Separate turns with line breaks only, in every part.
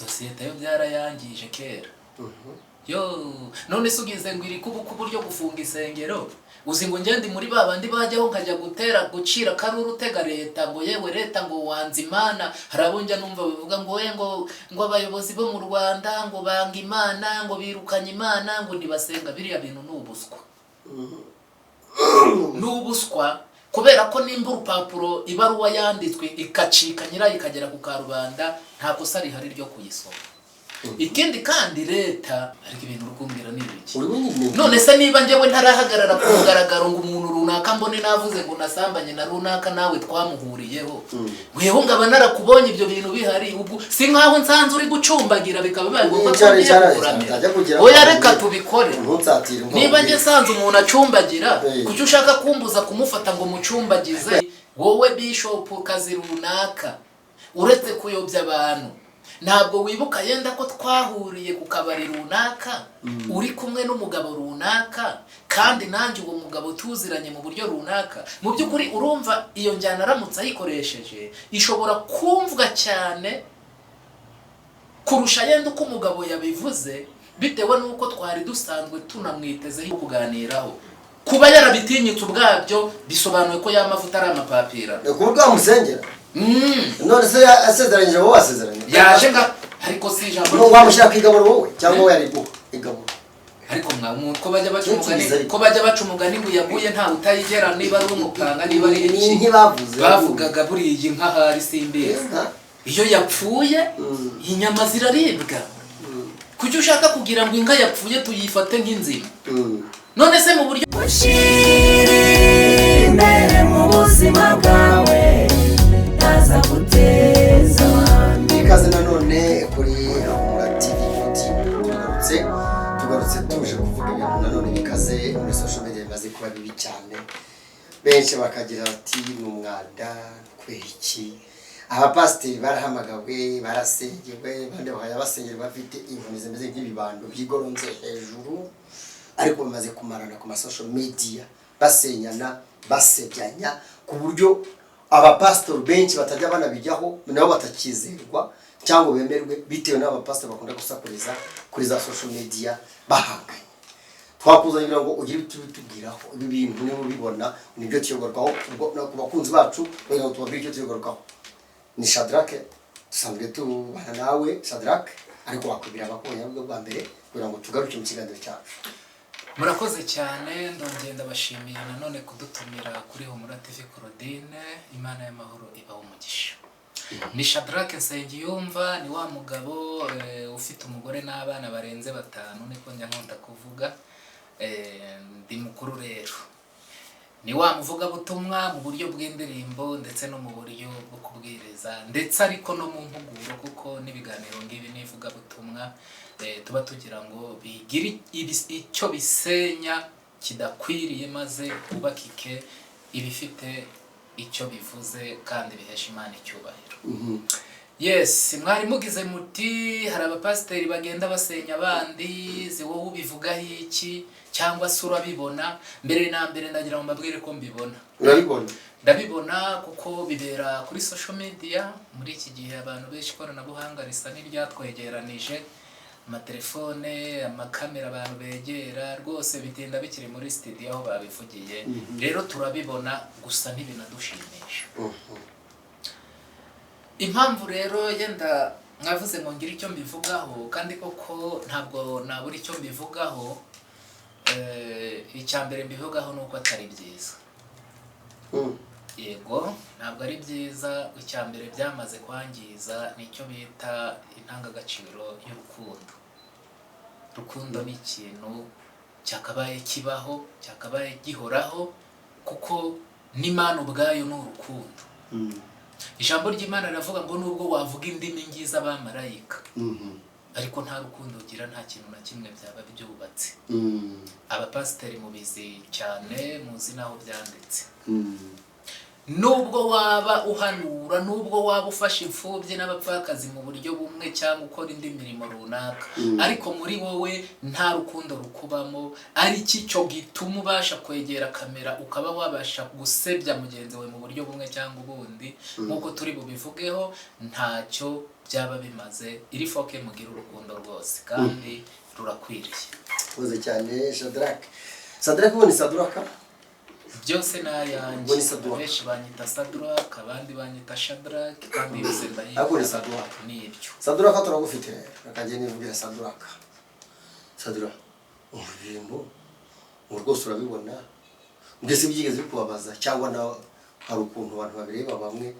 Sosiyete yo byarayangije kera. Yo none sugize ngo iri kubuku buryo gufunga isengero uzi ngo ngende muri babandi bajyaho nkajya gutera gucira karuru tega leta ngo yewe leta ngo wanze Imana harabonja numva bivuga ngo ngo abayobozi bo mu Rwanda ngo banga Imana ngo birukanye Imana ngo nibasenga biriya bintu n'ubuswa n'ubuswa kubera ko nimba urupapuro ibaruwa yanditswe ikacika nyirayo ikagera ku karubanda nta kosa rihari ryo kuyisoma. Ikindi kandi leta ariko ibintu rukumbira n'ibiki none se niba njyewe ntarahagarara ku mugaragaro ngo umuntu runaka mbone navuze ngo nasambanye na runaka nawe twamuhuriyeho weho ngaba narakubonye ibyo bintu bihari ubwo si nkaho nsanze uri gucumbagira bikaba bibaye ngo oya reka tubikore niba njye sanze umuntu acumbagira kuki ushaka kumbuza kumufata ngo mucumbagize wowe bishop kazi runaka uretse kuyobya abantu ntabwo wibuka yenda ko twahuriye ku kabari runaka uri kumwe n'umugabo runaka kandi nanjye uwo mugabo tuziranye mu buryo runaka mu by'ukuri urumva iyo njyana aramutse ayikoresheje ishobora kumvwa cyane kurusha yenda uko umugabo yabivuze bitewe n'uko twari dusanzwe tunamwitezeho kuganiraho kuba yarabitinyitse ubwabyo bisobanuye ko yamavuta ari amapapira
kuvuga musengera none se asezeranyije wowe asezeranye
yaje nga ariko si ijambo
no wamushaka igaburo wowe cyangwa we yari igaburo
ariko mwa ko bajya bacumugani ngo yaguye nta utayigera niba ari umukanga niba ari iki bavugaga buri iyi nka hari simbeza iyo yapfuye inyama ziraribwa kuki ushaka kugira ngo inka yapfuye tuyifate nk'inzima none se mu buryo
imbere mu buzima bwawe guteza
ikaze nanone kuri Humura TV tugarutse tuje kuvuga ibintu nanone bikaze muri social media bimaze kuba bibi cyane benshi bakagira ati n'umwanda kwiki abapasiteri barahamagawe barasengewe bande bahaya basengera bafite inkoni zimeze nk'ibibando byigoronze hejuru ariko bamaze kumarana ku social media basenyana basebyanya ku buryo abapastor benshi batajya banabijyaho nabo batakizerwa cyangwa bemerwe bitewe n'abapastor bakunda gusakuriza kuri za social media bahanganye. Twakuzanye ngo ugire bitubwiraho ibi bintu nibo bibona nibyo tuyogorwaho ku bakunzi bacu bari ngo tubabwire icyo tuyogorwaho. Ni Shadrack dusanzwe tubana nawe Shadrack ariko bakubira abakobanya bwa mbere kugira ngo tugaruke mu kiganiro cyacu.
Murakoze cyane ndongeye ndabashimiye nanone kudutumira kuri Humura TV Claudine Imana y'amahoro iba umugisha. Ni Shadrack Nsengiyumva ni wa mugabo ufite umugore n'abana barenze 5 niko njya nkunda kuvuga ndi mukuru rero. Ni wa muvuga butumwa mu buryo bw'indirimbo ndetse no mu buryo bwo kubwiriza ndetse ariko no mu mpuguro kuko nibiganiro ngibi nivuga butumwa tuba tugira ngo bigire icyo bisenya kidakwiriye maze ubakike ibifite icyo bivuze kandi bihesha Imana icyubahiro. Yes, mwari mugize muti hari abapasiteri bagenda basenya abandi wowe ubivugaho iki cyangwa se urabibona mbere na mbere ndagira ngo mbabwire ko mbibona. Ndabibona kuko bibera kuri social media muri iki gihe abantu benshi ikoranabuhanga risa n'iryatwegeranije amatelefone amakamera abantu begera rwose bitinda bikiri muri studio aho babivugiye rero turabibona gusa ntibinadushimisha. Impamvu rero yenda mwavuze ngo ngira icyo mbivugaho kandi koko ntabwo nabura icyo mbivugaho icyambere mbivugaho nuko atari byiza. Yego ntabwo ari byiza icyambere byamaze kwangiza nicyo bita intangagaciro y'urukundo. Rukundo ni ikintu cyakabaye kibaho cyakabaye gihoraho kuko n'Imana ubwayo ni urukundo. Ijambo ry'Imana riravuga ngo nubwo wavuga indimi ngiza abamarayika ariko nta rukundo ugira nta kintu na kimwe byaba byubatse. Abapasiteri mubizi cyane muzi naho byanditse. nubwo waba uhanura, nubwo waba ufashe imfubyi n'abapfakazi mu buryo bumwe cyangwa ukora indi mirimo runaka, ariko muri wowe nta rukundo rukubamo, ari cyo gituma ubasha kwegera kamera ukaba wabasha gusebya mugenzi we mu buryo bumwe cyangwa ubundi, nk'uko turi bubivugeho, ntacyo byaba bimaze. Iri foke mugira urukundo rwose kandi rurakwiriye.
Uze cyane Shadrack ubona Shadrack
byose nayanjye. Benshi banyita Shadrack, abandi banyita Shadrack, kandi yose ndayita nibyo.
Shadrack turagufite akagiye nivugira Shadrack ibintu rwose urabibona, mbese byigeze bikubabaza cyangwa nawe hari ukuntu abantu babireba bamwe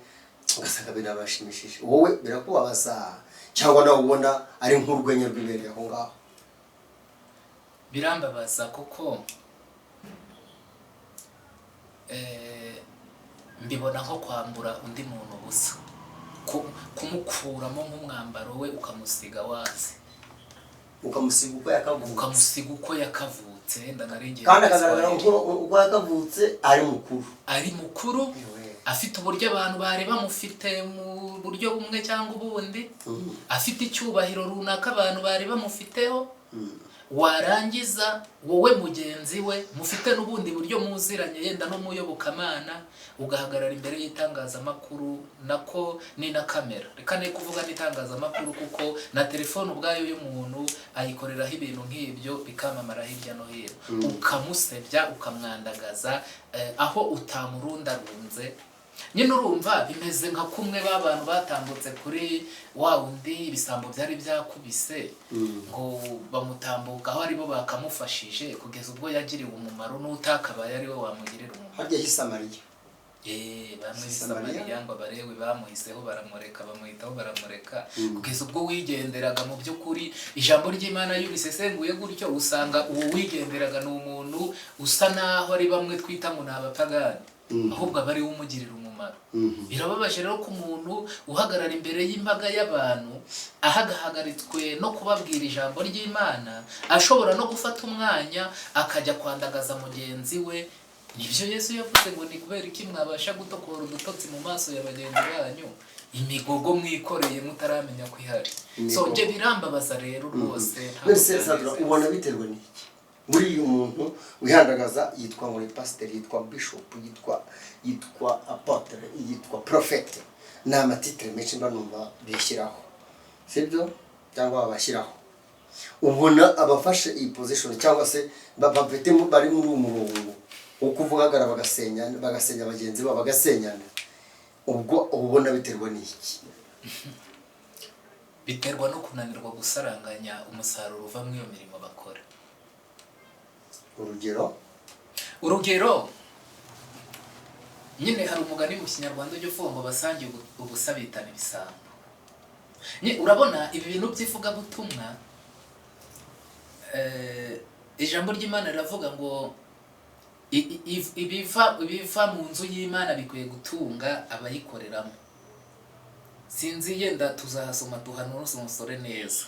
ugasanga birabashimishije, wowe birakubabaza cyangwa nawe ubona ari nk'urwenya rwibereye aho ngaho?
Birambabaza kuko mbibona nko kwambura undi muntu ubusa, kumukuramo nk'umwambaro we ukamusiga wazi, ukamusiga uko yakavutse,
kandi akagaragara uko yakavutse ari mukuru
afite uburyo abantu bari bamufite mu buryo bumwe cyangwa ubundi, afite icyubahiro runaka abantu bari bamufiteho, warangiza wowe mugenzi we mufite n'ubundi buryo muziranye, yenda no muyobokamana, ugahagarara imbere y'itangazamakuru, nako ni na kamera, reka ne kuvuga n'itangazamakuru kuko na telefone ubwayo y'umuntu ayikoreraho ibintu nk'ibyo bikamamara hirya no hino, ukamusebya ukamwandagaza aho utamurundarunze. Nyine urumva bimeze nka kumwe b'abantu batambutse kuri wa wundi ibisambo byari byakubise ngo bamutambuka aho aribo bakamufashije kugeza ubwo yagiriwe umumaro, n'utakabaye ari we wamugirira umumaro.
Harya Hisamariya
Hisamariya ngo abarewe bamuhiseho baramureka, bamuhitaho baramureka, kugeza ubwo wigenderaga. Mu by'ukuri ijambo ry'Imana iyo risesenguye gutyo usanga uwo wigenderaga ni umuntu usa naho ari bamwe twita ngo ni abapagani, ahubwo aba ari we umugirira umumaro. Birababaje rero ko umuntu uhagarara imbere y'imbaga y'abantu ahagahagaritswe no kubabwira ijambo ry'Imana, ashobora no gufata umwanya akajya kwandagaza mugenzi we. Nibyo Yesu yavuze ngo ni kubera iki mwabasha gutokora udutotsi mu maso ya bagenzi banyu, imigogo mwikoreye mutaramenya ko ihari. So nje birambabaza rero rwose.
Ubona biterwa n'iki? Muri uyu muntu wihandagaza yitwa muri pastor, yitwa bishop, yitwa apotre, yitwa prophet, na amatitre menshi banumva bishyiraho, sibyo cyangwa babashyiraho. Ubona abafashe iyi position cyangwa se bafite bari muri umurongo ukuvuga bagasenya bagenzi babo bagasenyana, ubwo ubona biterwa n'iki?
Biterwa no kunanirwa gusaranganya umusaruro uva mu iyo mirimo bakora. Urugero nyine hari umugani mu Kinyarwanda ujya uvuga ngo basangiye ubusa bitana ibisambo. Urabona ibi bintu by'ivugabutumwa, ijambo ry'Imana riravuga ngo ibiva mu nzu y'Imana bikwiye gutunga abayikoreramo. Sinzi yenda tuzahasoma tuhanusonsore neza.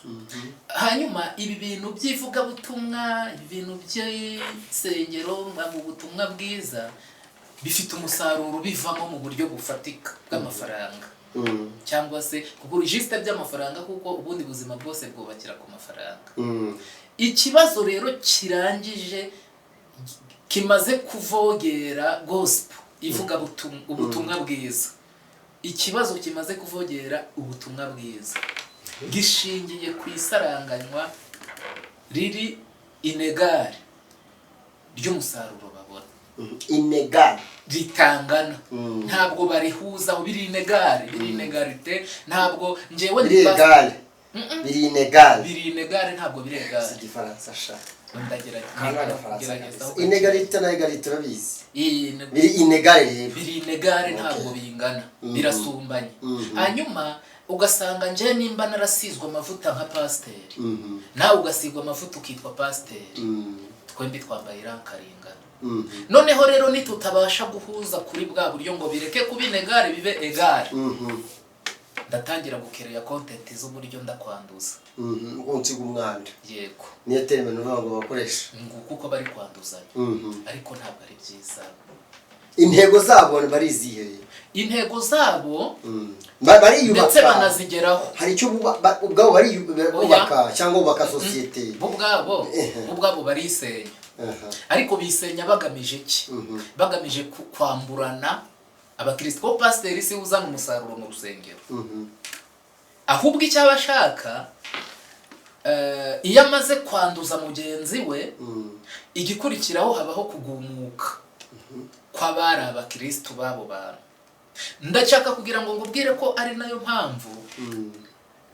Hanyuma ibi bintu by'ivugabutumwa, ibintu by'isengero mu butumwa bwiza bifite umusaruro bivamo mu buryo bufatika bw'amafaranga, cyangwa se kugura ijisite by'amafaranga, kuko ubundi buzima bwose bwubakira ku mafaranga. Ikibazo rero kirangije kimaze kuvogera gospel, ivuga ubutumwa bwiza. Ikibazo kimaze kuvogera ubutumwa bwiza gishingiye ku isaranganywa riri inegari ry'umusaruro babona.
Inegari
ritangana, ntabwo barihuza aho biri inegari, biri inegarite, ntabwo njewe
biri inegari
ntabwo biri egari.
Si Gifaransa sha
ndagerageza.
Inegarite na egarite urabizi, biri inegari
ntabwo bingana, birasumbanye. Hanyuma ugasanga nje nimba narasizwe amavuta nka pasiteri, nawe ugasigwa amavuta ukitwa pasiteri, twembi twambaye irankaringana. Noneho rero nitutabasha guhuza kuri bwa buryo ngo bireke kuba inegari bibe egari, ndatangira gukereya content z'uburyo ndakwanduza.
Unsiga umwanda.
Yego.
Niyo terme nubwo bakoresha.
Kuko bari kwanduzanya. Ariko ntabwo ari byiza.
intego zabo barizihe?
intego zabo
bariyubaka
ndetse banazigeraho.
hari icyo ubwabo bariyubaka cyangwa bubaka sosiyete
bo ubwabo barisenya. Ariko bisenya bagamije iki? Bagamije kwamburana abakristo. Ko pasiteri si uzana umusaruro mu rusengero, ahubwo icyo abashaka iyo amaze kwanduza mugenzi we, igikurikiraho habaho kugumuka kw'abari abakristo babo bantu. Ndashaka kugira ngo ngubwire ko ari nayo mpamvu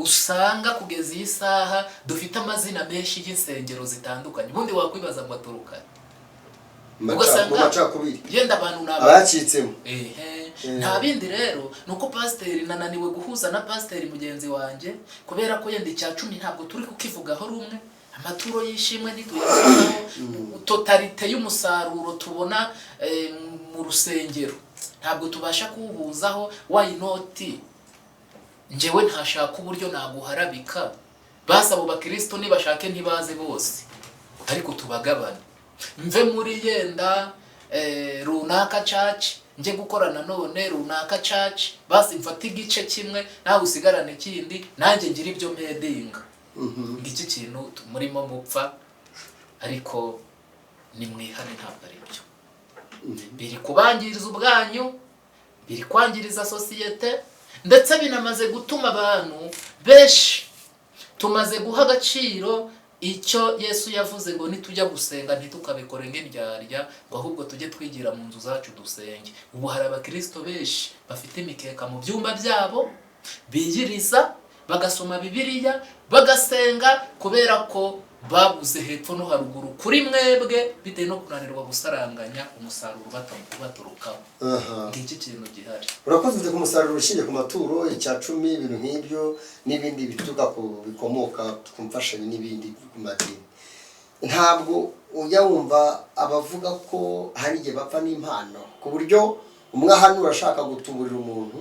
usanga kugeza iyi saha dufite amazina menshi y'insengero zitandukanye. Ubundi wakwibaza ngo aturuka
macakubiri
yenda abantu
abacitsemo.
Nta bindi rero nuko pasiteri nananiwe guhuza na pasiteri mugenzi wanjye, kubera ko yenda icya 10 ntabwo turi kukivugaho rumwe. Amaturo yishimwe ntituyavugaho. Totalite y'umusaruro tubona mu rusengero ntabwo tubasha kuwuhuzaho. Why not? Njyewe ntashaka uburyo naguharabika. Basaba abakristo nibashake ntibaze bose, ariko tubagabane. Mve muri yenda runaka church nje gukorana none runaka church, basi mfata igice kimwe nawe usigarane kindi, nanjye ngira ibyo medinga. Ngiki kintu murimo mupfa, ariko ni mwihane ntabwo ari byo. Biri kubangiriza ubwanyu, biri kwangiriza sosiyete, ndetse binamaze gutuma abantu benshi tumaze guha agaciro icyo Yesu yavuze ngo nitujya gusenga ntitukabikore nk'indyarya, ngo ahubwo tujye twigira mu nzu zacu dusenge. Ubu hari abakristo benshi bafite imikeka mu byumba byabo, biyiriza bagasoma Bibiliya bagasenga, kubera ko babuze hepfo no haruguru kuri mwebwe bitewe no kunanirwa gusaranganya umusaruro baturukaho. Ngiki kintu gihari.
Urakoze ku musaruro ushingiye ku maturo, icya 10, ibintu nk'ibyo n'ibindi bituruka ku bikomoka ku mfashanyo n'ibindi ku madini. Ntabwo ujya wumva abavuga ko hari igihe bapfa n'impano, ku buryo umwe hano urashaka gutuburira umuntu,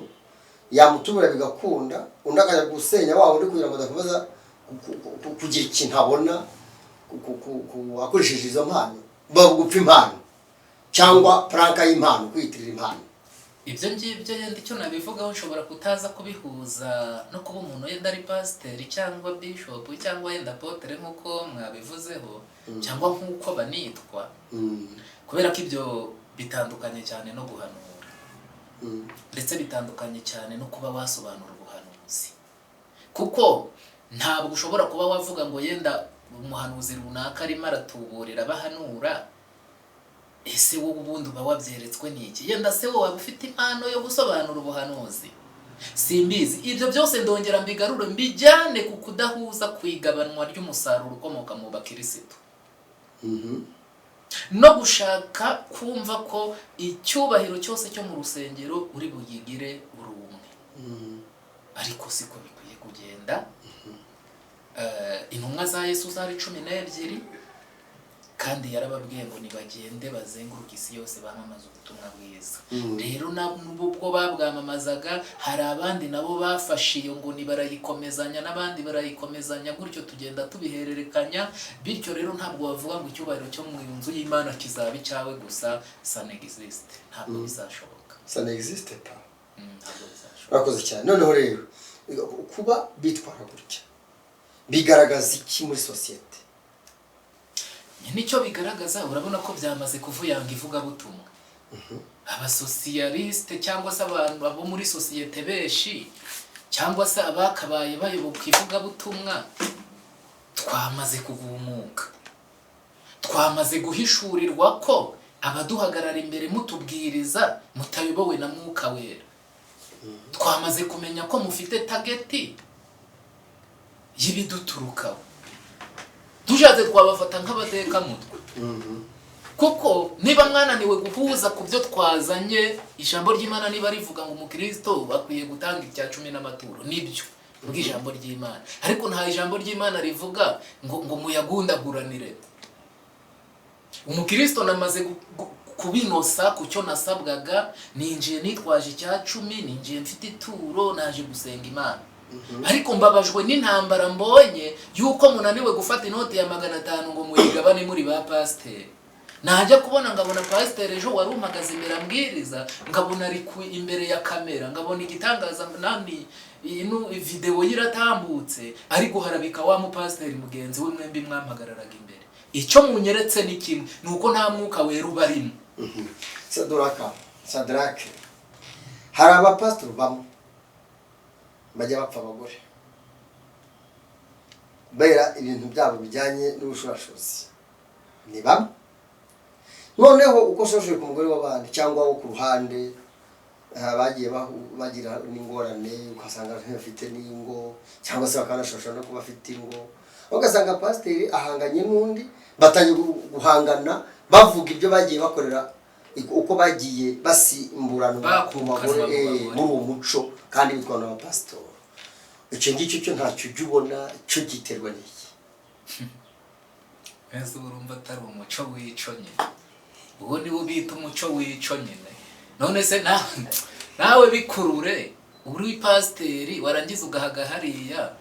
yamutubura bigakunda, undi akajya gusenya wa undi kugira ngo adakomeza kugira ikintu abona akoresheje izo mpano, bagupfa impano cyangwa pranka y'impano, kwitirira impano.
Ibyo ngibyo yenda icyo nabivugaho nshobora kutaza kubihuza no kuba umuntu yenda ari pasiteri cyangwa bishop cyangwa yenda apotre nk'uko mwabivuzeho, cyangwa nk'uko banitwa, kubera ko ibyo bitandukanye cyane no guhanura, ndetse bitandukanye cyane no kuba wasobanura ubuhanuzi. Kuko ntabwo ushobora kuba wavuga ngo yenda umuhanuzi runaka arimo aratuburira abahanura, ese wowe ubundi uba wabyeretswe n'iki? Yenda se wowe ufite impano yo gusobanura ubuhanuzi? Simbizi. Ibyo byose ndongera mbigarure mbijyane ku kudahuza kwigabanwa ry'umusaruro ukomoka mu bakristo, no gushaka kumva ko icyubahiro cyose cyo mu rusengero uri buyigire uri umwe. Ariko siko bikwiye kugenda. Intumwa za Yesu zari 12, kandi yarababwiye ngo nibagende bazenguruka isi yose bamamaza ubutumwa bwiza. Rero nubwo babwamamazaga, hari abandi nabo bafashe iyo ngo nibarayikomezanya, n'abandi barayikomezanya, gutyo tugenda tubihererekanya. Bityo rero ntabwo bavuga ngo icyubahiro cyo mu nzu y'Imana kizaba icyawe gusa. Ça n'existe. Ntabwo bizashoboka.
Ça n'existe pas.
Ntabwo bizashoboka.
Urakoze cyane. Noneho rero kuba bitwara gutya bigaragaza iki muri sosiyete?
Nicyo bigaragaza. Urabona ko byamaze kuvuyanga ivugabutumwa. Abasosiyaliste cyangwa se abantu abo muri sosiyete benshi, cyangwa se abakabaye bayoboka ivugabutumwa, twamaze kugumuka. Twamaze guhishurirwa ko abaduhagarara imbere mutubwiriza mutayobowe na Mwuka Wera. Twamaze kumenya ko mufite tageti yibiduturukaho. Dushatse twabafata nk'abateka mutwe. Kuko niba mwananiwe guhuza ku byo twazanye, ijambo ry'Imana niba rivuga ngo umukristo bakwiye gutanga icya 10 n'amaturo, nibyo bw'ijambo ry'Imana. Ariko nta ijambo ry'Imana rivuga ngo muyagundaguranire. Umukristo namaze kubinosa ku cyo nasabwaga, ninjiye nitwaje icya 10, ninjiye mfite ituro, naje gusenga Imana. Ariko mbabajwe n'intambara mbonye yuko munaniwe gufata inote ya 500 ngo muyigabane muri ba pasiteri. najya kubona ngabona pasiteri ejo wari umagaze imbere ambwiriza, ngabona ari imbere ya kamera, ngabona igitangaza nani ino video yiratambutse ari guharabika wa mupasiteri mugenzi we, mwembi mwampagararaga imbere. Icyo munyeretse ni kimwe, nuko nta mwuka wera ubarimo.
Sadrake, hari abapasiteri bamwe bajya bapfa abagore bera ibintu byabo bijyanye n'ubushurashuzi, ni bamwe. Noneho uko shoshoye ku mugore w'abandi cyangwa wo ku ruhande bagiye bagira n'ingorane, ukasanga bafite n'ingo cyangwa se bakanashosha no kuba afite ingo, ugasanga pasiteri ahanganye n'undi, batangiye guhangana bavuga ibyo bagiye bakorera, uko bagiye basimburana ku bagore muri uwo muco, kandi bitwa n'abapasitori. Icyo ngicyo cyo ntacyo ujya ubona, cyo giterwa n'iki?
Ese urumva atari umuco w'ico nyine? Uwo ni wo bita umuco w'ico nyine. None se nawe bikurure uri pasiteri warangiza ugahaga hariya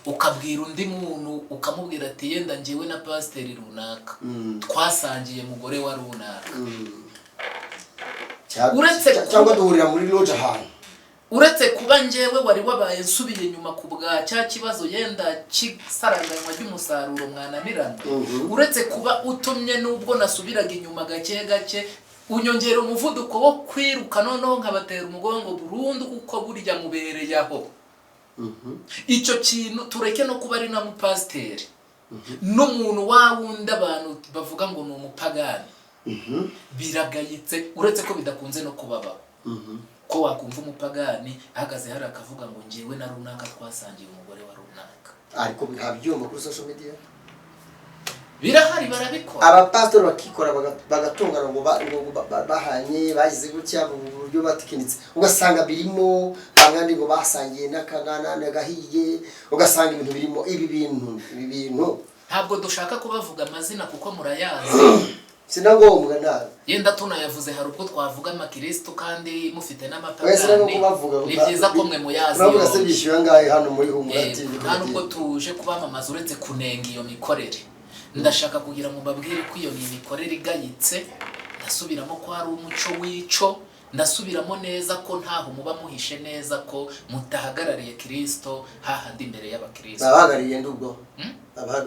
ukabwira undi muntu ukamubwira ati yenda ngewe na pasiteri runaka twasangiye mugore wa runaka,
cyangwa duhurira muri lodge ahantu,
uretse kuba ngewe wari wabaye nsubiye inyuma ku bwa cya kibazo yenda kisaranganywa ry'umusaruro mwananirana, uretse kuba utumye nubwo nasubiraga inyuma gake gake unyongera umuvuduko wo kwiruka, noneho nkabatera umugongo burundu kuko burya mubereye aho. Icyo kintu tureke no kuba ari na mupasiteri n'umuntu wawundi abantu bavuga ngo ni umupagani, biragayitse, uretse ko bidakunze no kubabaho. Ko wakumva umupagani ahagaze hari akavuga ngo ngewe na runaka twasangiye umugore wa runaka,
ariko bihabyuma kuri social media
birahari barabikora.
Abapasiteri bakikora bagatungana ngo bahanye bagize gutya mu buryo batikinitse, ugasanga birimo abandi ngo basangiye n'akanana gahiye, ugasanga ibintu birimo ibi bintu
ntabwo dushaka kubavuga amazina kuko murayazi,
sinagombwa nawe
yenda tunayavuze hari ubwo twavuga amakristo kandi mufite n'amapagani, ni byiza ko mwe muyazi.
Uravuga se bishyuye ngahe hano muri Humura TV?
Nta nubwo tuje kubamamaza uretse kunenga iyo mikorere. Ndashaka kugira ngo mbabwire ko iyo mikorere igayitse, ndasubiramo ko hari umuco w'ico, ndasubiramo neza ko ntaho muba muhishe neza ko mutahagarariye Kristo hahandi imbere y'abakristo.
Bahagarariye ndubwo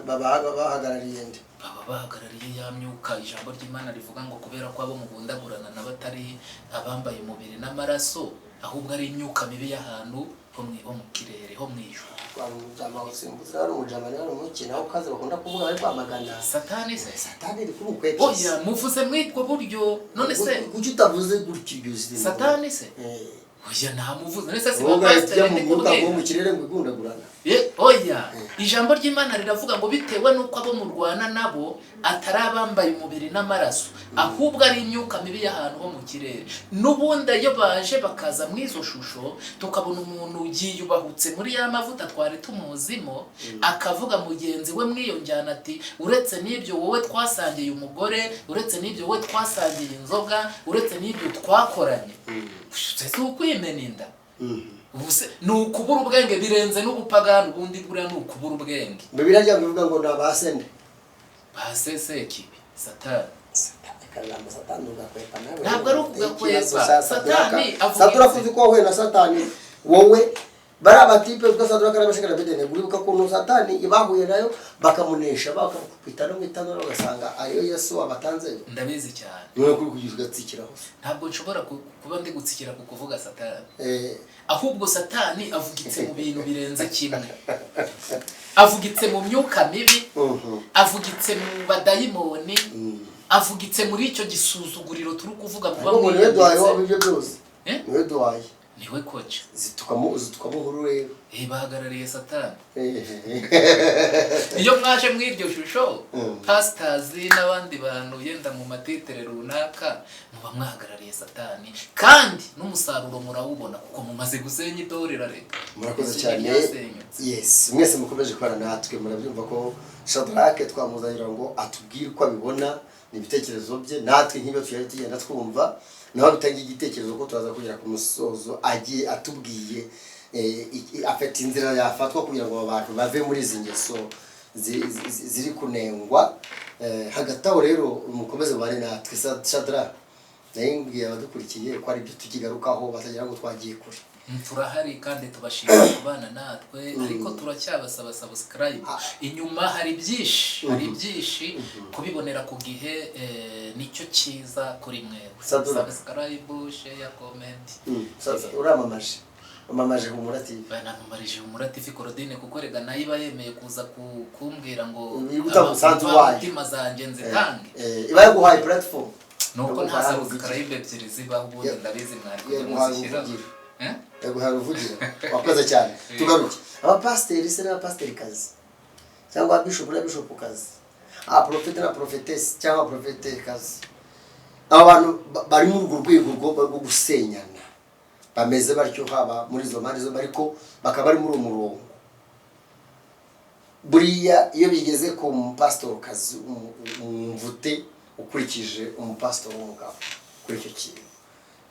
bahagarariye ndi
bahagarariye ya myuka ijambo ry'Imana rivuga ngo kubera ko abo mubundagurana n'abatari abambaye umubiri n'amaraso, ahubwo ari imyuka mibi y'ahantu ho mu kirere ho mwijuru.
Umujama usimbuza ari umujama ni umukina aho kaze bakunda kuvuga bari kwamagana
Satani. Se
Satani iri kumukwepa.
Oya muvuze mwitwa buryo, none se
kuki utavuze gutyo byuzi
Satani se? Oya nta muvuze, none se si
pastor ndi kubwira mu kirere ngo igundagurana.
Oya ijambo ry'Imana riravuga ngo bitewe nuko abo mu Rwanda nabo atari abambaye umubiri n'amaraso, ahubwo ari imyuka mibi y'ahantu ho mu kirere. N'ubundi iyo baje bakaza mu izo shusho tukabona umuntu yiyubahutse muri ya mavuta twari tumuzimo, akavuga mugenzi we mwiyonjyana ati uretse n'ibyo wowe twasangiye umugore, uretse n'ibyo wowe twasangiye inzoga, uretse n'ibyo twakoranye, si ukwimena inda. Ubuse nukubura ubwenge birenze n'ubupagani, ubundi buriya nukubura ubwenge.
Bibiliya rya bivuga ngo nabasende
basese kibi Satani.
Satani ugakwepa nawe.
Ntabwo ari ukugakwepa. Satani avuga
Saturafuze ko wowe na Satani wowe bari abatipe ubwo Saturaka n'abashikara bedene guribuka ko Satani ibahuye nayo bakamunesha bakakupita no mitano ugasanga ayo Yesu abatanze.
Ndabizi cyane.
Niwe kuri kugize gatsikira hose.
Ntabwo nshobora kuba ndi gutsikira kuvuga Satani. Ahubwo Satani avugitse mu bintu birenze kimwe. Avugitse mu myuka mibi, avugitse mu badayimoni, avugitse muri icyo gisuzuguriro turi kuvuga mu bamwe.
Niwe duhaye wabivyo byose. Niwe duhaye.
Niwe kocha.
Zitukamo nkuru rero.
Bahagarariye Satani. Iyo mwaje mw'iryo shusho, pastors n'abandi bantu yenda mu matitere runaka, muba mwahagarariye Satani. Kandi n'umusaruro murawubona kuko mumaze gusenya itorera reka.
Murakoze cyane. Yes, mwese mukomeje kwana natwe murabyumva ko Shadrake twamuzanira ngo atubwire uko abibona n'ibitekerezo bye, natwe nk'ibyo tuyari tugenda twumva. Naho bitangiye igitekerezo ko turaza kugera ku musozo agiye atubwiye afite inzira yafatwa kugira ngo abantu bave muri izi ngeso ziri kunengwa. Hagati aho rero mukomeze mubane natwe Shadra nayingiye abadukurikiye ko ari byo tukigarukaho batagira ngo twagiye kure.
turahari kandi tubashimira kubana natwe ariko turacyabasaba subscribe. Inyuma hari byinshi kubibonera ku gihe nicyo cyiza kuri mwe. Subscribe, share, comment.
Uramamaje Humura TV.
Banamamarije Humura TV Claudine kuko rega nayiba yemeye kuza kumbwira ngo umutima zanje nzitange.
Iba yaguhaye platform.
Nuko nta subscribe ebyiri zibaho ubundi ndabizi mwari kuzishyira.
Yaguhaye uvugira. Wakoze cyane. Tugaruke. Abapasteri se n'abapasteri kazi. Cyangwa bishop na bishop kazi. Prophet na prophetess cyangwa prophet kazi. Abantu bari mu rwego rwo gusenyana. Bameze batyo haba muri zo mari zo ariko bakaba bari muri umurongo. Buriya iyo bigeze ku pastor kazi umvute ukurikije umupastor w'umugabo kuri icyo kintu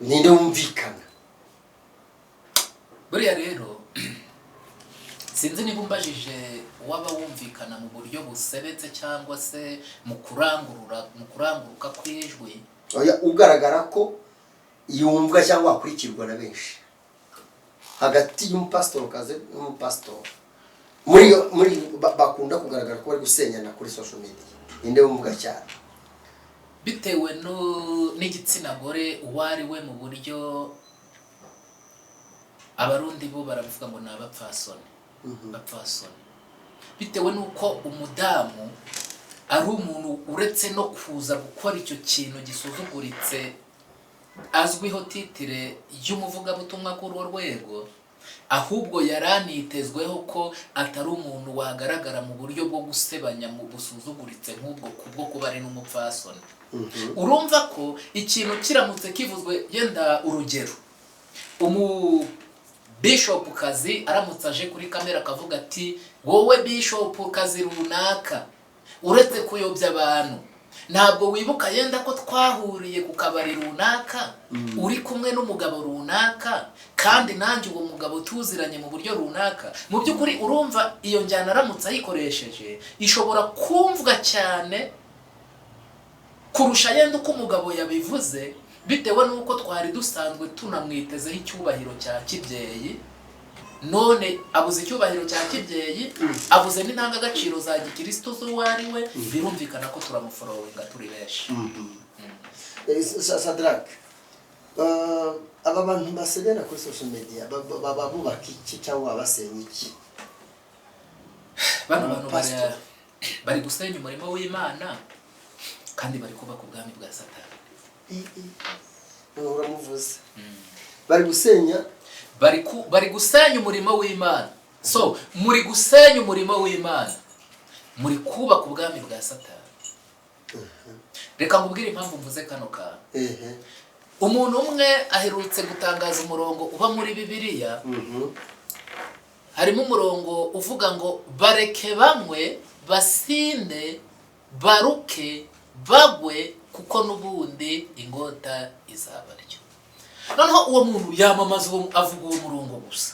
ninde wumvikana.
Buriya rero sinzi niba umbajije waba wumvikana mu buryo busebetse cyangwa se mu kuranguruka kwijwi.
Oya ugaragara ko yumva cyangwa akurikirwa na benshi hagati y'umupastor kazi n'umupastor muri bakunda kugaragara ko bari gusenyana kuri social media. Ninde wumva cyane
bitewe n'igitsina gore uwari we mu buryo abarundi bo baravuga ngo nabapfasoni bapfasoni bitewe nuko umudamu ari umuntu uretse no kuza gukora icyo kintu gisuzuguritse azwiho titire y'umuvugabutumwa kuri urwo rwego, ahubwo yaranitezweho ko atari umuntu wagaragara mu buryo bwo gusebanya mu busuzuguritse nk'ubwo kubwo kuba ari n'umupfasoni. Urumva ko ikintu kiramutse kivuzwe yenda urugero bishop kazi aramutse aje kuri kamera akavuga ati wowe bishop kazi runaka uretse kuyobya abantu ntabwo wibuka yenda ko twahuriye ku kabari runaka uri kumwe n'umugabo runaka kandi nanjye uwo mugabo tuziranye mu buryo runaka. Mu by'ukuri urumva iyo njyana aramutse ayikoresheje ishobora kumvwa cyane kurusha yenda uko umugabo yabivuze, bitewe nuko twari dusanzwe tunamwitezeho icyubahiro cya kibyeyi. None abuze icyubahiro cya kibyeyi, abuze n'intangagaciro za gikristo z'uwari we, birumvikana ko turamuforowinga turi benshi.
Sadrak, aba bantu basegana kuri social media baba bubaka iki cyangwa basenya iki?
Bano bantu bari gusenya umurimo w'Imana kandi bari kubaka ubwami bwa Satani.
Uramuvuze. Bari gusenya
bari gusenya umurimo w'Imana. So muri gusenya umurimo w'Imana muri kubaka ubwami bwa Satani. Reka ngubwire impamvu mvuze kano ka. Umuntu umwe aherutse gutangaza umurongo uba muri Bibiliya. Harimo umurongo uvuga ngo bareke bamwe basinde baruke bagwe kuko nubundi ingota izabaryo. Noneho uwo muntu yamamaza avuga uwo murongo gusa,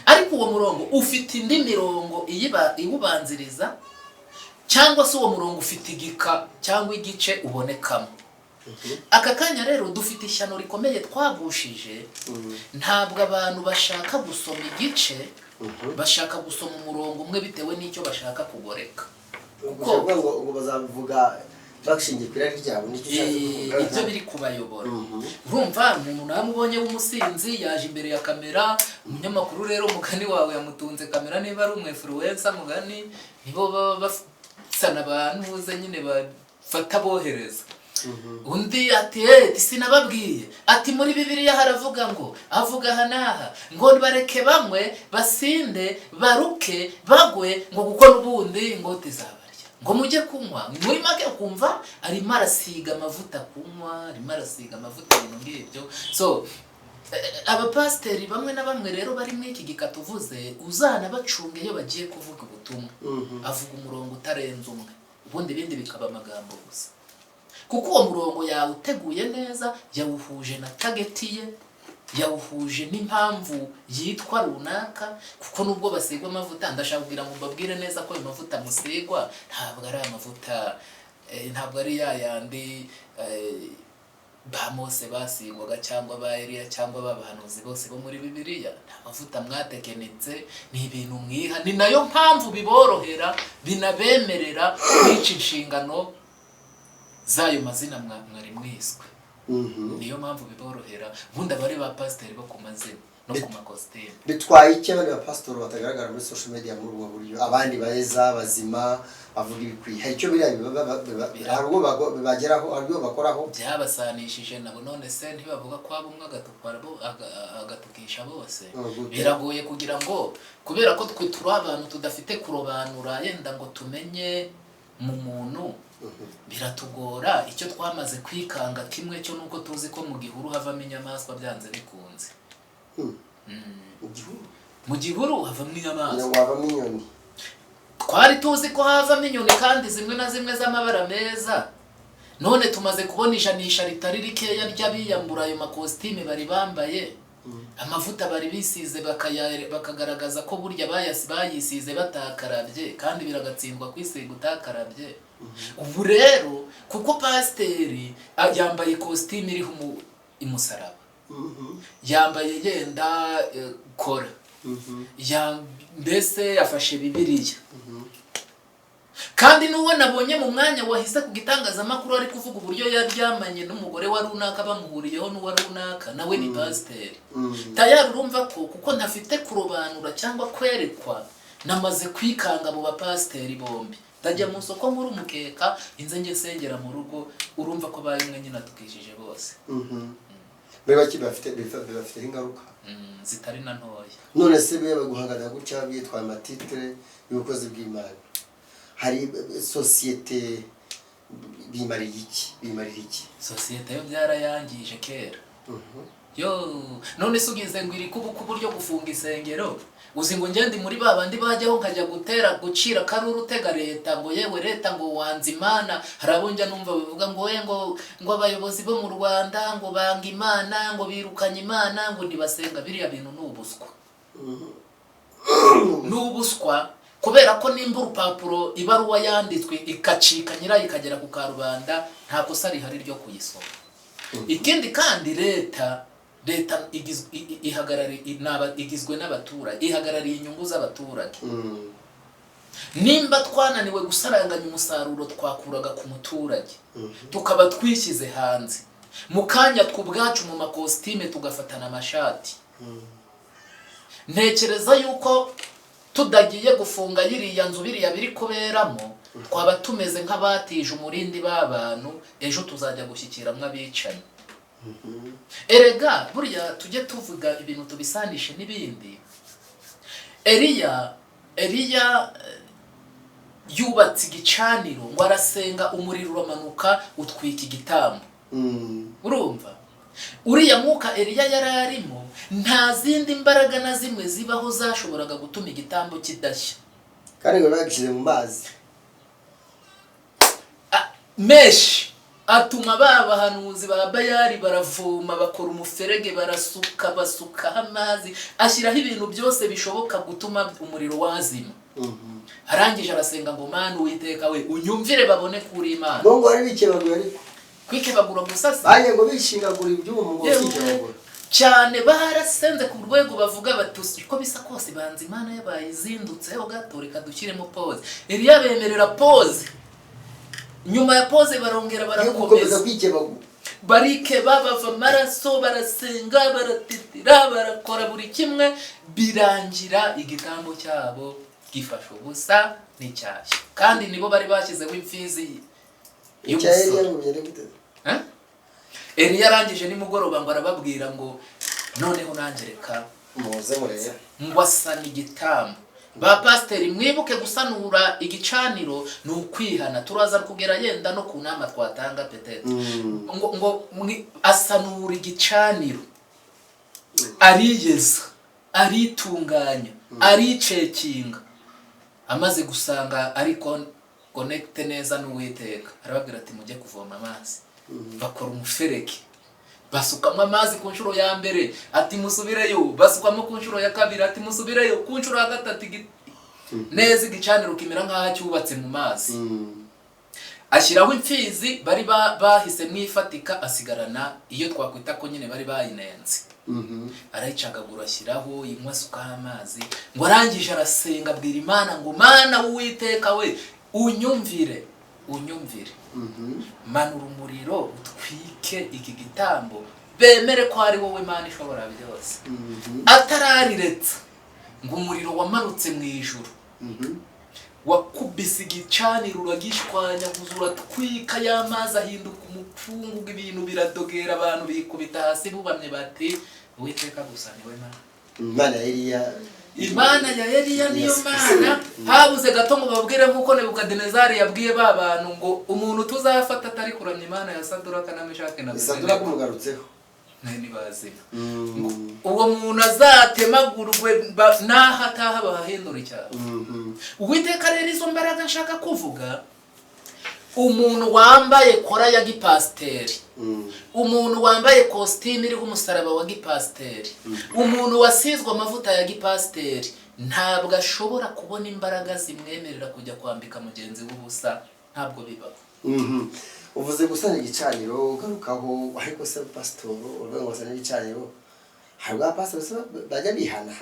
ariko uwo murongo ufite indi mirongo iwubanziriza, cyangwa se uwo murongo ufite igika cyangwa igice ubonekamo. Aka kanya rero dufite ishyano rikomeye twagushije. Ntabwo abantu bashaka gusoma igice, bashaka gusoma umurongo umwe bitewe n'icyo bashaka kugoreka.
Kuko ngo bazavuga bakshingiye kwira ryabo
ibyo biri kubayobora. Urumva umuntu namubonye w'umusinzi yaje imbere ya kamera, umunyamakuru rero mugani wawe yamutunze kamera, niba ari umwefluencer mugani nibo baba bafana abantu uze nyine bafata bohereza. Undi ati sinababwiye ati muri Bibiliya haravuga ngo avuga hanaha ngo bareke bamwe basinde baruke bagwe ngo kuko nubundi ngote zabarya ngo mujye kunywa. Muri make kumva arimo arasiga amavuta kunywa, arimo arasiga amavuta ibintu ngibyo. So abapasteri bamwe na bamwe rero bari muri iki gika tuvuze uzana bacunge iyo bagiye kuvuga ubutumwa. Avuga umurongo utarenze umwe, ubundi ibindi bikaba amagambo gusa. Kuko uwo murongo yawe uteguye neza, yawuhuje na target ye, yawuhuje n'impamvu yitwa runaka, kuko nubwo basigwa amavuta ndashaka kugira ngo mbabwire neza ko ayo mavuta musigwa ntabwo ari amavuta ntabwo ari yayandi ba Mose basigwaga cyangwa ba Eliya cyangwa babahanuzi bose bo muri Bibiliya. Nta mavuta mwatekenetse, ni ibintu mwiha, ni nayo mpamvu biborohera binabemerera kwica inshingano z'ayo mazina mwari mwiswe. Niyo mpamvu biborohera, ubundi abari ba pasiteri bo ku mazina no ku makositimu.
Bitwaye iki abandi ba pasiteri batagaragara muri social media muri ubwo buryo, abandi baheza bazima bavuga ibikwiye? Hari icyo biriya bageraho, hari bakoraho
byabasanishije nabo. None se ntibavuga ko abo umwe agatukisha bose? Biragoye kugira ngo, kubera ko twe turi abantu tudafite kurobanura yenda ngo tumenye mu muntu, biratugora. Icyo twamaze kwikanga kimwe cyo nuko tuzi ko mu gihuru havamo inyamaswa byanze bikunze. Mu gihuru havamo inyamaswa. Twari tuzi ko havamo inyoni kandi zimwe na zimwe z'amabara meza. None tumaze kubona ijanisha ritari rikeya ry'abiyambura ayo makositime bari bambaye, amavuta bari bisize bakagaragaza ko burya bayisize batakarabye, kandi biragatsindwa kwisiga utakarabye. Ubu rero kuko pasiteri yambaye kositime iriho umusaraba, yambaye yenda kora, mbese yafashe Bibiliya, kandi n'uwo nabonye mu mwanya wahise ku gitangazamakuru ari kuvuga uburyo yaryamanye n'umugore wa runaka bamuhuriyeho n'uwa runaka, nawe ni pasiteri. Tayari urumva ko kuko ntafite kurobanura cyangwa kwerekwa, namaze kwikanga abo bapasiteri bombi. Ndajya mu soko nkuru mukeka inze nge sengera mu rugo, urumva ko bayimwe nyine atukishije bose.
Baki bafite ingaruka
zitari na ntoya.
None se biye baguhangana guca byitwa amatitre y'ubukozi bw'Imana, hari societe bimarira iki? Societe
yo byarayangije kera. Yo none se ugize ngo iri kubuku buryo gufunga isengero, uzi ngo ngende muri babandi bajyaho nkajya gucira karuru tega leta ngo yewe leta ngo wanze Imana. Harabonja numva bavuga ngo abayobozi bo mu Rwanda ngo banga Imana, ngo birukanye Imana, ngo nibasenga. Biriya bintu n'ubuswa. N'ubuswa, kubera ko nimba urupapuro ibaruwa yanditswe ikacika nyirayo ikagera ku karubanda, nta kosa rihari ryo kuyisoma. Ikindi kandi leta igizwe n'abaturage, ihagarariye inyungu z'abaturage. Nimba twananiwe gusaranganya umusaruro twakuraga ku muturage, tukaba twishyize hanze, mu kanya tw'ubwacu mu makositime tugafatana amashati, ntekereza yuko tudagiye gufunga yiriya nzu biriya biri kuberamo, twaba tumeze nk'abatije umurindi b'abantu, ejo tuzajya gushyikiramwo abicanyi. Erega burya tujye tuvuga ibintu tubisanishe n'ibindi. Eliya yubatse igicaniro ngo arasenga, umuriro uramanuka utwika igitambo. Urumva? Uriya mwuka Eliya yari arimo, nta zindi mbaraga na zimwe zibaho zashoboraga gutuma igitambo kidashya.
Kandi ngo bagishyize mu mazi
menshi, atuma babahanuzi ba Bayali baravoma, bakora umuferege, basukaho amazi, ashyiraho ibintu byose bishoboka gutuma umuriro wazima. Arangije arasenga ngo Mana Uwiteka we unyumvire babone kuri Imana.
Ngo ari bikebagura, ariko
kwikebagura gusa se
baye ngo bishingagura ibyuma ngo kwikebagura
cyane. Barasenze ku rwego bavuga batusi ko bisa kose banze Imana yabayizindutseho gato, reka dushyiremo pause. Eliya bemerera pause, nyuma ya pause barongera barakomeza
kwikebagura,
barikeba bava amaraso, barasenga, baratitira, barakora buri kimwe, birangira igitambo cyabo gifasha ubusa n'icyashya. Kandi nibo bari bashyizeho imfizi Eliya arangije nimugoroba ngo arababwira ngo noneho nangereka
muze mureye
ngo asana igitambo. Ba pasiteri mwibuke gusanura igicaniro ni ukwihana. Turaza kugera yenda no ku nama twatanga petete. Ngo asanura igicaniro, ariyeza, aritunganya, aricekinga. Amaze gusanga ariko connecte neza n'Uwiteka, arababwira ati mujye kuvoma amazi. Bakora umufereke, basukamwe amazi ku nshuro ya mbere ati musubireyo, basukwamo ku nshuro ya kabiri ati musubireyo, ku nshuro ya gatatu neza igicaniro kimera nk'aho cyubatse mu mazi. Ashyiraho imfizi bari bahise mwifatika, asigarana iyo twakwita ko nyine bari bayinenze. Arayicagagura ashyiraho inkwa asukaho amazi, ngo arangije arasenga abwira Imana ngo Mana w'Uwiteka we unyumvire manura umuriro utwike iki gitambo, bemere ko ari wowe Mana ishobora byose. Atarariretsa ngo umuriro wamanutse mu ijuru, wakubise igicaniro uragishwanya uratwika, y'amazi ahinduka umupfungu, ibintu biradogera, abantu bikubita hasi bubamye bati Uwiteka gusa niwe Mana. Imana ya Eliya niyo Mana. Habuze gato ngo babwire nkuko Nebukadinezari yabwiye ba bantu ngo umuntu tuzafata atari kuramya Imana ya Saduraka na Meshaki na Abednego.
Saduraka umugarutseho
ni bazima. Uwo muntu azatemagurwe naho ataha bahahindura icyaha. Uwiteka rero izo mbaraga nshaka kuvuga, umuntu wambaye kora ya gipasteri, umuntu wambaye costume iriho umusaraba wa gipasteri, umuntu wasizwe amavuta ya gipasteri, ntabwo ashobora kubona imbaraga zimwemerera kujya kwambika mugenzi w'ubusa. Ntabwo bibaho.
Uvuze gusana igicaniro ugarukaho, ariko se pastor urwego gusana igicaniro harwa pastor bajya bihana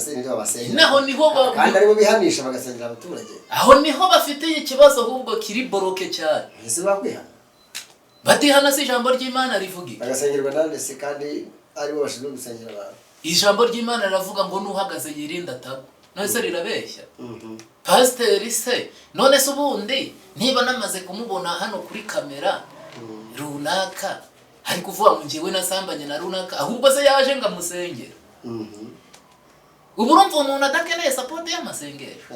se nizo babasenga,
naho niho
kandi aribo bihanisha bagasengera abaturage.
Aho niho bafite ikibazo, ahubwo kiri boroke cyane.
Ese bakwihana
batihana si ijambo ry'Imana rivuga
bagasengerwa nande se kandi aribo bashinzwe gusengera abantu.
Ijambo ry'Imana riravuga ngo nuhagaze yirinda atagwa. None se rirabeshya? Pastor se none se ubundi niba namaze kumubona hano kuri kamera runaka hari kuvuga ngo ngiwe nasambanye na runaka, ahubwo se yaje ngamusengera. Ubu urumva umuntu adakeneye support y'amasengesho.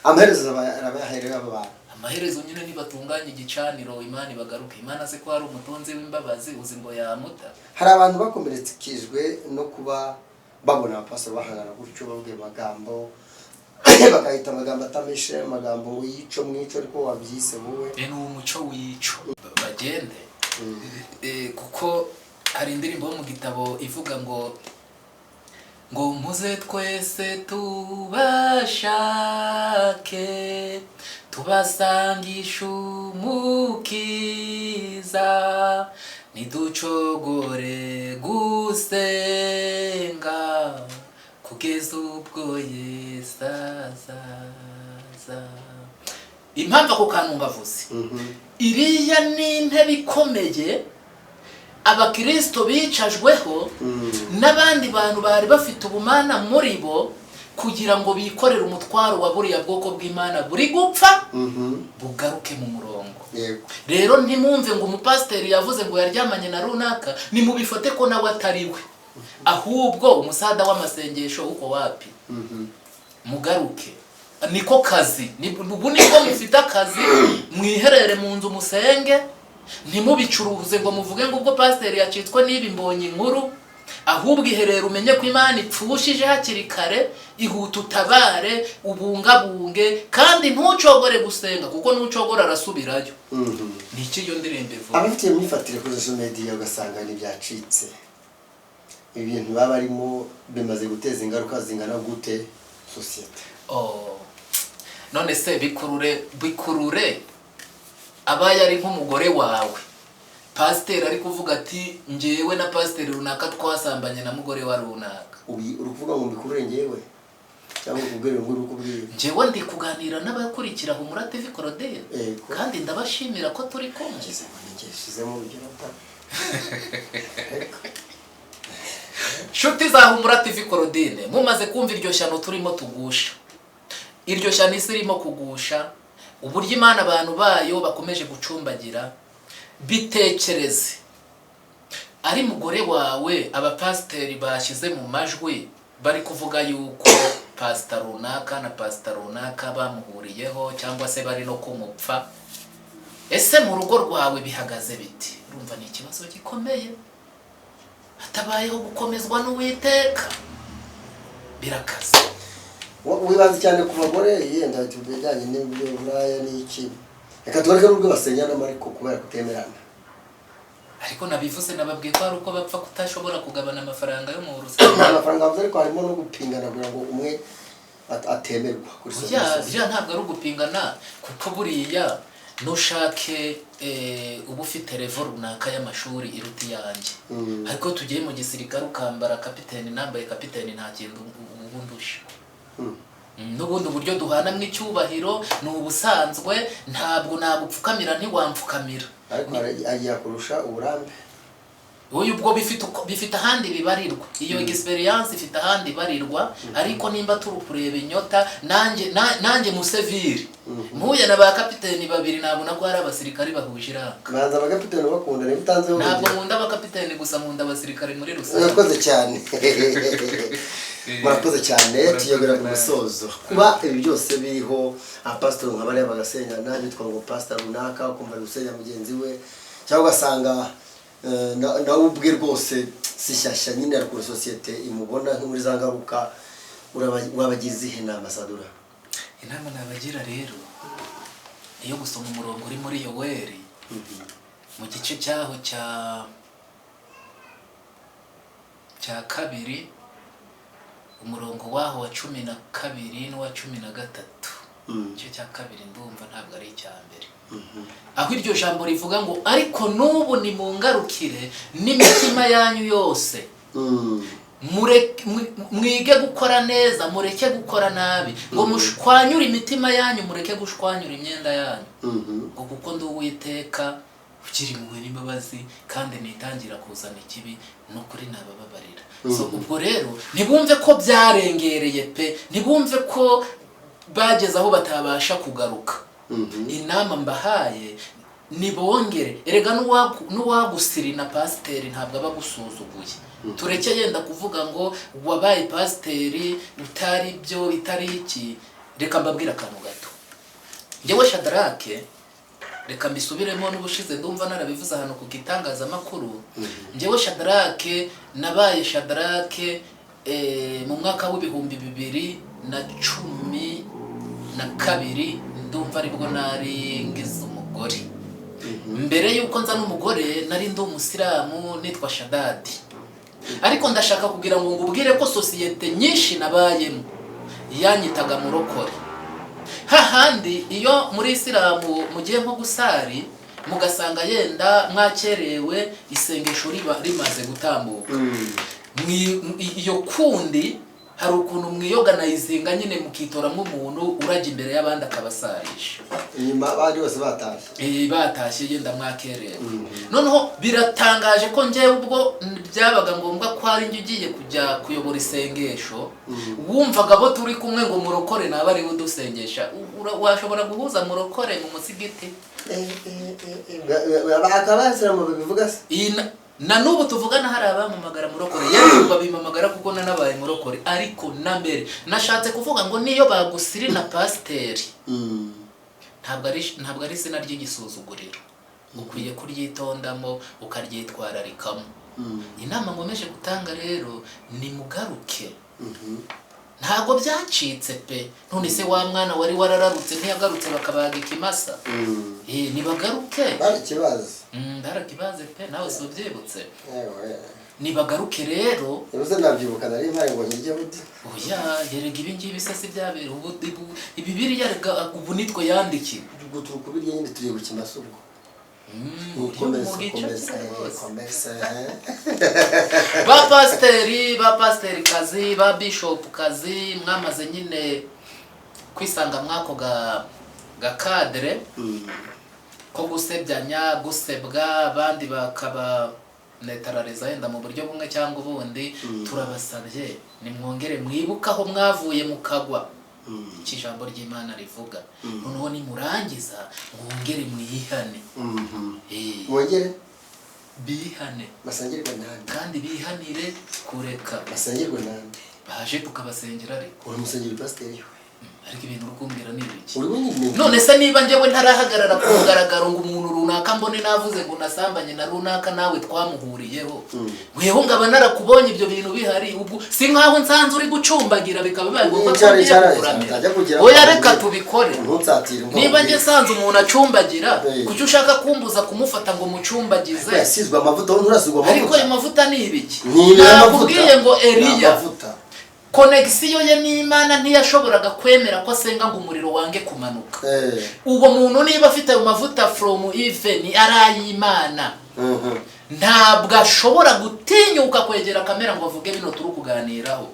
Amaherezo arabaherera aba.
Amaherezo nyine nibatunganya igicaniro Imana ibagaruka. Imana se ko hari umutonzi w'imbabazi uzi ngo yamuta.
Hari abantu bakomeretsikijwe no kuba babona abapastor bahangana gutyo babwiye amagambo bakahita amagambo atameshe, amagambo wico mwico ariko wabyise wowe.
Ni umuco wico bagende. Kuko hari indirimbo mu gitabo ivuga ngo muze twese tubashake tubasangisha umukiza, niducogore gusenga kugeza ubwo Yesu azaza. Impamvu ako kantu ngavuze, iriya ni intebe ikomeye abakristo bicajweho n'abandi bantu bari bafite ubumana muri bo, kugira ngo bikorere umutwaro wa buriya bwoko bw'Imana buri gupfa bugaruke mu murongo. Rero ntimumve ngo umupasiteri yavuze ngo yaryamanye na runaka nimubifate ko nawe atariwe, ahubwo umusada w'amasengesho uko wapi. Mugaruke, niko kazi, ubu niko mufite akazi, mwiherere mu nzu musenge, ntimubicuruze ngo muvuge ngo ubwo pasiteri yacitswe n'ibi mbonye inkuru, ahubwo iherere umenye ko Imana ipfushije hakiri kare, ihuta utabare ubungabunge, kandi ntucogore gusenga kuko nucogora arasubirayo. Niki iyo ndirimbo ivuga. Abafite imyifatire kuri social media ugasanga n'ibyacitse, ibintu baba arimo bimaze guteza ingaruka zingana gute societe. None se bikurure abaye ari nk'umugore wawe, pasiteri ari kuvuga ati ngewe na pasiteri runaka twasambanye na mugore wa runaka. Uri kuvuga ngo mbikurure ngewe cyangwa kubwira ngo urukubwira? Ngewe ndi kuganira n'abakurikira Humura TV Claudine, kandi ndabashimira ko turi kumwe. Ngishizemo urugero pa. Shuti za Humura TV Claudine, mumaze kumva iryo shyano turimo tugusha. Iryo shyano isirimo kugusha, uburyo Imana abantu bayo bakomeje gucumbagira. Bitekereze ari mugore wawe, abapasiteri bashyize mu majwi bari kuvuga yuko pastor runaka na pastor runaka bamuhuriyeho cyangwa se bari no kumupfa. Ese mu rugo rwawe bihagaze biti? Urumva ni ikibazo gikomeye, hatabayeho gukomezwa n'Uwiteka, birakaze. Wibanze cyane ku bagore, yenda tubijyanye n'ibyo buraya n'iki. Reka tugareke n'ubwo basenyana ariko kubera kutemerana. ariko nabivuze nababwiye ko hari uko bapfa kutashobora kugabana amafaranga yo mu rusengero.
amafaranga bavuze ariko harimo no gupingana kugira ngo umwe atemerwa kuri
biriya ntabwo ari ugupingana kuko buriya nushake uba ufite revo runaka y'amashuri iruta iyanjye ariko tugiye mu gisirikare ukambara kapiteni nambaye kapiteni nta kintu ubundi usha n'ubundi uburyo duhanamo icyubahiro ni ubusanzwe ntabwo nagupfukamira ntiwampfukamira
ariko agiye kurusha uburambe
uyu ubwo bifite ahandi bibarirwa iyo experience ifite ahandi barirwa ariko nimba turi kureba inyota nanjye museviri mpuye na ba kapiteni babiri nabona ko hari abasirikari bahuje iranga
banza abakapiteni bakunda niba utanzeho
ntabwo nkunda abakapiteni gusa nkunda abasirikari muri rusange.
murakoze cyane murakoze cyane tuyobera ku musozo kuba ibi byose biriho abapasitori nka bariya bagasenya nanjye twa ngo pastor runaka ukumva gusenya mugenzi we cyangwa ugasanga nawe ubwe rwose si shyashya nyine ariko sosiyete imubona nko muri za ngaruka wabagize ihe nama sadura
inama nabagira rero iyo gusoma umurongo uri muri Yoweri mu gice cyaho cya kabiri umurongo waho wa 12 n'uwa 13 igice cya kabiri ndumva ntabwo ari icya mbere aho iryo jambo rivuga ngo ariko n'ubu nimungarukire n'imitima yanyu yose mwige gukora neza mureke gukora nabi ngo mushwanyure imitima yanyu mureke gushwanyura imyenda yanyu ngo kuko ndi Uwiteka ugira impuhwe n'imbabazi kandi nitangira kuzana ikibi n'ukuri nabababarira. So ubwo rero ntibumve ko byarengereye pe ntibumve ko bageze aho batabasha kugaruka. Inama mbahaye nibongere erega n'uwagusirina pasiteri ntabwo aba gusuzuguye. Tureke yenda kuvuga ngo wabaye pasiteri utari byo bitari iki. Reka mbabwira akantu gato. Njyewe Shadrake reka mbisubiremo n'ubushize ndumva narabivuze ahantu ku gitangazamakuru. Njyewe Shadrake nabaye Shadrake mu mwaka w'ibihumbi 2012 ndumva aribwo nari ngize umugore. Mbere yuko nza n'umugore nari ndi umusilamu nitwa Shadadi. Ariko ndashaka kugira ngo ngubwire ko sosiyete nyinshi nabayemo yanyitaga murokore. Hahandi iyo muri Isilamu mugiye nko gusari mugasanga yenda mwakerewe isengesho rimaze gutambuka. Iyo kundi hari ukuntu mwiyoganizinga nyine mukitoramo umuntu urajya imbere y'abandi akabasarisha.
Inyuma bari bose batashye.
Batashye yenda mwakerewe. Noneho biratangaje ko njyewe ubwo byabaga ngombwa ko ari njye ugiye kujya kuyobora isengesho. Wumvaga bo turi kumwe ngo murokore naba ari udusengesha. Washobora guhuza murokore mu musigiti.
Bakabasira mu bivuga se.
Na nubu tuvugana hari abamamagara murokore yewe babimamagara kuko nanabaye murokore ariko na mbere nashatse kuvuga ngo niyo bagusiri na pasiteri ntabwo ari izina ry'igisuzuguriro ukwiye kuryitondamo ukaryitwararikamo. Inama ngomeje gutanga rero ni mugaruke. Ntabwo byacitse pe none se wa mwana wari warararutse ntiyagarutse bakabaga ikimasa. Nibagaruke
barakibaza
barakibaze pe nawe so byibutse. Nibagaruke rero
ubuze nabyibuka nari mpaye ngo njye budi
oya yerega ibi ngibi se byabera ubu ibi biri yarega ubu nitwe yandiki
kubirya nyine tugiye gukimasa ubwo
ba pasiteri kazi ba bishop kazi mwamaze nyine kwisanga mwako gakadre ko gusebyanya gusebwa abandi bakaba netarariza yenda mu buryo bumwe cyangwa ubundi. Turabasabye nimwongere mwibuka aho mwavuye mukagwa ikijambo ry'Imana rivuga. Noneho nimurangiza mwongere mwihane.
Mwongere
bihane
basangirwe nande
kandi bihanire kureka
basangirwe nande
baje tukabasengera ariko
uri musengeri pasiteri
ariko ibintu rukumbwira ni ibiki
uri wenyine
none se niba njyewe ntarahagarara ku mugaragaro ngo umuntu runaka mbone navuze ngo nasambanye na runaka nawe twamuhuriyeho weho ngaba narakubonye ibyo bintu bihari ubwo si nkaho nsanze uri gucumbagira bikaba bibaye ngombwa ko ngiye oya reka tubikore niba njye nsanze umuntu acumbagira kuki ushaka kumbuza kumufata ngo mucumbagize
yasizwe amavuta nturasizwe amavuta
ariko ayo mavuta ni ibiki nakubwiye ngo Eliya konegisiyo ye n'Imana ntiyashoboraga kwemera ko asenga ngo umuriro wange kumanuka uwo muntu niba afite ayo mavuta from even arayimana ntabwo ashobora gutinyuka kwegera kamera ngo avuge bino turi kuganiraho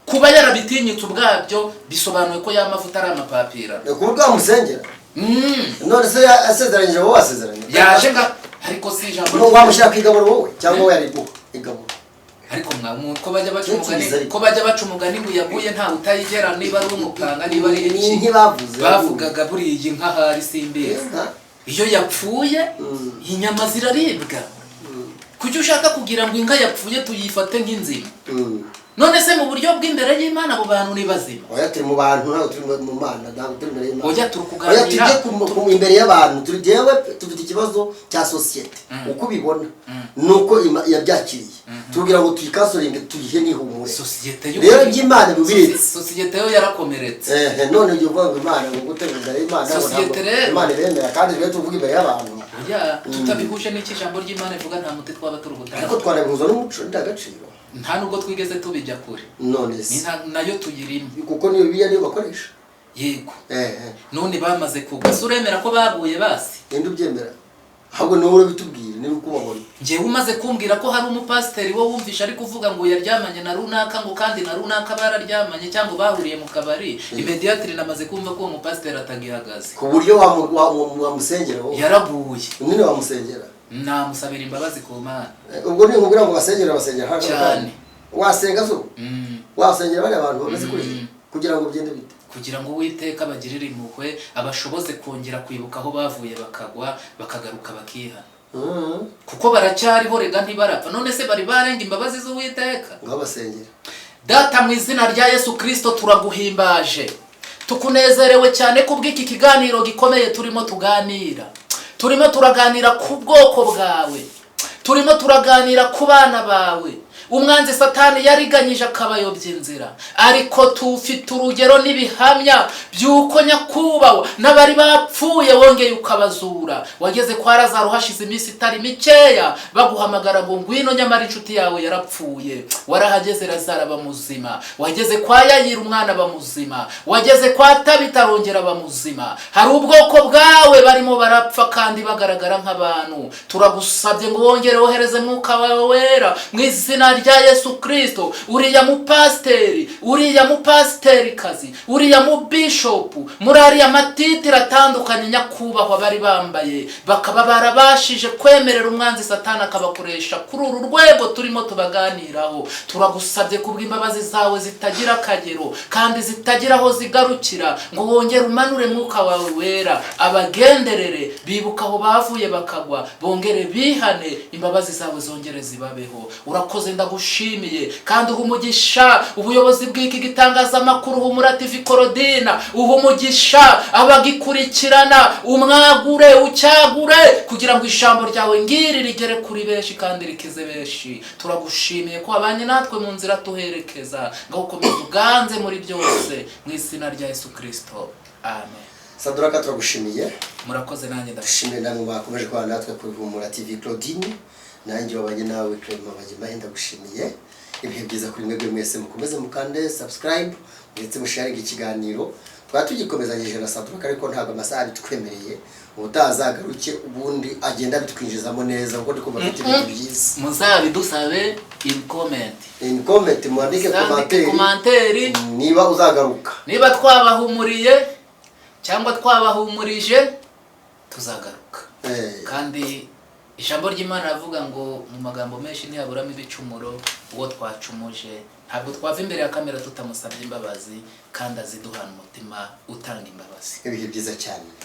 kuba yarabitinyitse ubwabyo bisobanuye ko ya mavuta ari amapapira
kuvuga musengera none se asezeranyije wowe wasezeranye
yaje nga ariko si ijambo
no wamushaka igaburo wowe cyangwa we yari igaburo
ariko ko bajya baca umugani ngo yaguye nta utayigera niba ari umupanga niba ari iki bavugaga buriya inka hari simbeza iyo yapfuye inyama ziraribwa kuki ushaka kugira ngo inka yapfuye tuyifate nk'inzima none se mu buryo bw'imbere y'Imana abo bantu ni bazima
oya turi mu bantu ntabwo turi mu Mana ntabwo turi imbere y'Imana
oya turi kuganira
tujye imbere y'abantu turi jewe tufite ikibazo cya societe uko bibona nuko yabyakiriye tugira ngo tuyikasoringe tuyihe n'ihumure
societe
rero by'Imana bibiritse
societe yo yarakomeretse
none ugiye kuvuga ngo Imana ngo gutera imbere y'Imana
societe rero
Imana iremera kandi rero tuvuga imbere y'abantu
oya tutabihuje n'iki jambo ry'Imana ivuga nta muti twaba turugutana
ariko twarabihuza n'umuco ndagaciro
nta nubwo twigeze tubijya kure
none se
nayo tuyirimo
kuko niyo biya niyo bakoresha
yego none bamaze kugwa uremera ko baguye basi
ende ubyemera ahubwo niwe urabitubwira niba uko babona
njyewe umaze kumbwira ko hari umupasiteri wo wumvisha ari kuvuga ngo yaryamanye na runaka ngo kandi na runaka bararyamanye cyangwa bahuriye mu kabari immediately namaze kumva ko uwo mupasiteri atagihagaze
ku buryo wamusengera wowe
yaraguye
umwe wamusengera
namusabira imbabazi ku Mana
ubwo ni nkubwira ngo basengera hano
cyane
wasenga zo wasengera bari abantu bameze kugira ngo bigende bite
kugira ngo Uwiteka bagirire impuhwe abashoboze kongera kwibuka aho bavuye bakagwa bakagaruka bakihana kuko baracyariho rega ntibarapfa none se bari barenga imbabazi z'Uwiteka
ngo basengera
data mu izina rya Yesu Kristo turaguhimbaje tukunezerewe cyane kubw'iki kiganiro gikomeye turimo tuganira turimo turaganira ku bwoko bwawe turimo turaganira ku bana bawe umwanzi Satani yariganyije akabayobya inzira ariko tufite urugero n'ibihamya by'uko nyakubawa n'abari bapfuye wongeye ukabazura wageze kwa Lazaro hashize iminsi itari mikeya baguhamagara ngo ngwino nyamara inshuti yawe yarapfuye warahageze Lazaro aba muzima wageze kwa Yayira umwana aba muzima wageze kwa Tabita arongera aba muzima hari ubwoko bwawe barimo barapfa kandi bagaragara nk'abantu turagusabye ngo wongere wohereze mwuka wawe wera mu izina rya Yesu Kristo uriya mupasiteri kazi uriya mu bishop murari amatitira atandukanye nyakubahwa bari bambaye bakaba barabashije kwemerera umwanzi Satani akabakoresha kuri uru rwego turimo tubaganiraho turagusabye kubw'imbabazi zawe zitagira akagero kandi zitagira aho zigarukira ngo wongere umanure mwuka wawe wera abagenderere bibuka aho bavuye bakagwa bongere bihane imbabazi zawe zongere zibabeho urakoze ndagushimiye kandi umugisha ubuyobozi bw'iki gitangazamakuru Humura TV Korodina umugisha abagikurikirana umwagure ucyagure kugira ngo ijambo ryawe ngiri rigere kuri benshi kandi rikize benshi turagushimiye ko abanye natwe mu nzira tuherekeza ngo ukomeze uganze muri byose mu izina rya Yesu Kristo amen.
Saduraka turagushimiye
murakoze nanjye
ndashimiye namwe bakomeje kwa natwe kuri Humura TV Claudine nanjye wabanye nawe Clement Bagema ndagushimiye ibihe byiza kuri mwebwe mwese mukomeze mukande subscribe ndetse musharinga ikiganiro twatugikomezanyije na Saduraka ariko ntabwo amasaha bitwemereye ubutazagaruke ubundi agenda bitwinjizamo neza kuko ndiko bafite ibintu byiza
muzabidusabe in comment
mwandike
commentaire
niba uzagaruka
niba twabahumuriye cyangwa twabahumurije tuzagaruka kandi ijambo ry'Imana avuga ngo mu magambo menshi ntihaburamo ibicumuro uwo twacumuje ntabwo twava imbere ya kamera tutamusabye imbabazi kandi aziduhana umutima utanga imbabazi
ibihe byiza cyane.